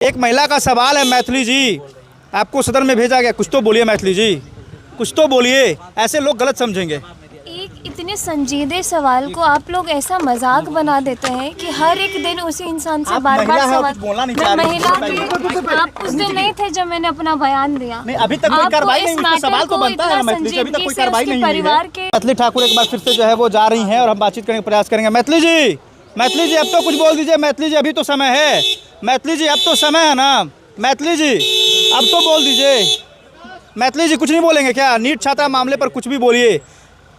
एक महिला का सवाल है मैथिली जी, आपको सदन में भेजा गया, कुछ तो बोलिए मैथिली जी, कुछ तो बोलिए, ऐसे लोग गलत समझेंगे। एक इतने संजीदे सवाल को आप लोग ऐसा मजाक बना देते हैं कि हर एक दिन उसी इंसान से बार बार सवाल। मैं महिला थी, आप उस दिन नहीं थे जब मैंने अपना बयान दिया। नहीं, अभी तक कोई कार्रवाई नहीं हुई, सवाल तो बनता है मैथिली जी, अभी तक कोई कार्रवाई नहीं हुई है। मैथिली ठाकुर एक बार फिर से जो है वो जा रही हैं और हम बातचीत करने का प्रयास करेंगे। मैथिली जी अब तो कुछ बोल दीजिए। मैथिली जी अभी तो समय है, मैथिली जी अब तो समय है ना, मैथिली जी अब तो बोल दीजिए। मैथिली जी कुछ नहीं बोलेंगे क्या? नीट छात्रा मामले पर कुछ भी बोलिए।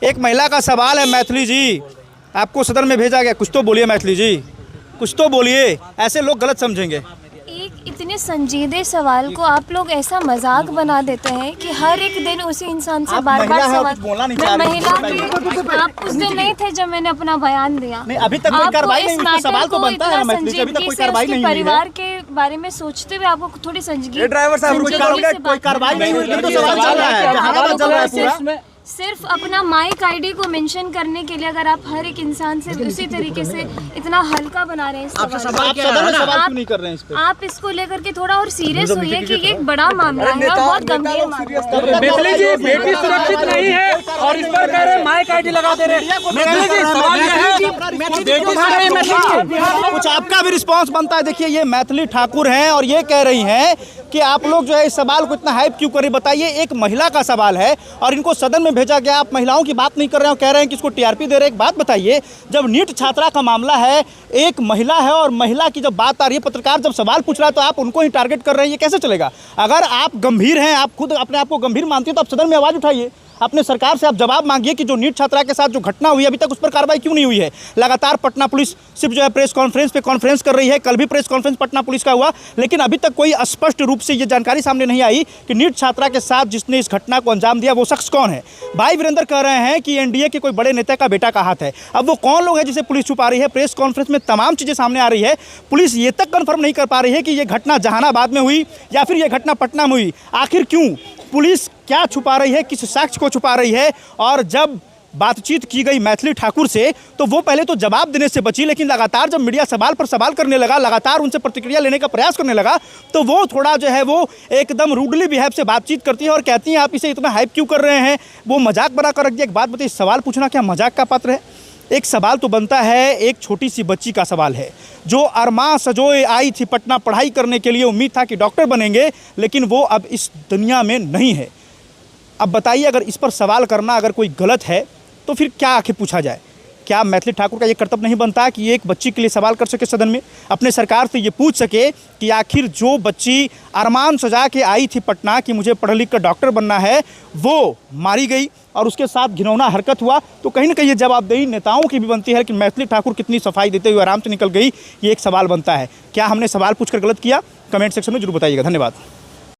एक महिला का सवाल है मैथिली जी, आपको सदन में भेजा गया, कुछ तो बोलिए मैथिली जी, कुछ तो बोलिए, ऐसे लोग गलत समझेंगे। एक इतने संजीदे सवाल को आप लोग ऐसा मजाक बना देते हैं कि हर एक दिन उसी इंसान से बार बार सवाल। मैं महिला थी, आप उस दिन नहीं थे जब मैंने अपना बयान दिया। नहीं, अभी तक कोई कार्रवाई नहीं हुई, सवाल तो बनता है मैथिली जी, अभी तक कोई कार्रवाई नहीं हुई है। परिवार के बारे में सोचते हुए आपको थोड़ी संजीदगी। ड्राइवर साहब कोई कार्रवाई नहीं हुई, तो सवाल चल रहा है, जहां चल रहा है पूरा। सिर्फ अपना माइक आईडी को मेंशन करने के लिए अगर आप हर एक इंसान से उसी तरीके से इतना हल्का बना रहे हैं सवाल क्यों नहीं कर रहे हैं इस पे? आप इसको लेकर के थोड़ा और सीरियस हुई कि ये एक बड़ा मामला है और बहुत गंभीर मामला है। मैथिली जी बेटी सुरक्षित नहीं है और इस पर कह रहे माइक आईडी लगा दे रहे। मैथिली जी सवाल ये है, कुछ आपका भी रिस्पांस बनता है। देखिए ये मैथिली ठाकुर हैं और ये कह रही हैं कि आप लोग जो है इस सवाल को इतना हाइप क्यों करें। बताइए, एक महिला का सवाल है और इनको सदन में भेजा गया, आप महिलाओं की बात नहीं कर रहे हो, कह रहे हैं कि इसको टीआरपी दे रहे हैं। एक बात बताइए, जब नीट छात्रा का मामला है, एक महिला है और महिला की जब बात आ रही है, पत्रकार जब सवाल पूछ रहा है तो आप उनको ही टारगेट कर रहे हैं, ये कैसे चलेगा? अगर आप गंभीर हैं, आप खुद अपने आप को गंभीर मानती है तो आप सदन में आवाज़ उठाइए, अपने सरकार से आप जवाब मांगिए कि जो नीट छात्रा के साथ जो घटना हुई अभी तक उस पर कार्रवाई क्यों नहीं हुई है। लगातार पटना पुलिस सिर्फ जो है प्रेस कॉन्फ्रेंस पे कॉन्फ्रेंस कर रही है, कल भी प्रेस कॉन्फ्रेंस पटना पुलिस का हुआ, लेकिन अभी तक कोई स्पष्ट रूप से ये जानकारी सामने नहीं आई कि नीट छात्रा के साथ जिसने इस घटना को अंजाम दिया वो शख्स कौन है। भाई वीरेंद्र कह रहे हैं कि एनडीए के कोई बड़े नेता का बेटा का हाथ है। अब वो कौन लोग है जिसे पुलिस छुपा रही है? प्रेस कॉन्फ्रेंस में तमाम चीज़ें सामने आ रही है, पुलिस ये तक कन्फर्म नहीं कर पा रही है कि ये घटना जहानाबाद में हुई या फिर ये घटना पटना में हुई। आखिर क्यों? पुलिस क्या छुपा रही है, किस साक्ष्य को छुपा रही है? और जब बातचीत की गई मैथिली ठाकुर से तो वो पहले तो जवाब देने से बची, लेकिन लगातार जब मीडिया सवाल पर सवाल करने लगा, लगातार उनसे प्रतिक्रिया लेने का प्रयास करने लगा, तो वो थोड़ा जो है वो एकदम रूडली बिहेव से बातचीत करती है और कहती हैं आप इसे इतना हाइप क्यों कर रहे हैं, वो मजाक बनाकर रख दिया। एक बात बताइए, सवाल पूछना क्या मजाक का पात्र है? एक सवाल तो बनता है, एक छोटी सी बच्ची का सवाल है जो अरमां सजोए आई थी पटना पढ़ाई करने के लिए, उम्मीद था कि डॉक्टर बनेंगे, लेकिन वो अब इस दुनिया में नहीं है। अब बताइए, अगर इस पर सवाल करना अगर कोई गलत है तो फिर क्या आखिर पूछा जाए? क्या मैथिली ठाकुर का ये कर्तव्य नहीं बनता कि ये एक बच्ची के लिए सवाल कर सके सदन में, अपने सरकार से ये पूछ सके कि आखिर जो बच्ची अरमान सजा के आई थी पटना कि मुझे पढ़ लिख कर डॉक्टर बनना है, वो मारी गई और उसके साथ घिनौना हरकत हुआ, तो कहीं ना कहीं ये जवाबदेही नेताओं की भी बनती है कि मैथिली ठाकुर कितनी सफाई देते हुए आराम से निकल गई, ये एक सवाल बनता है। क्या हमने सवाल पूछकर गलत किया? कमेंट सेक्शन में जरूर बताइएगा। धन्यवाद।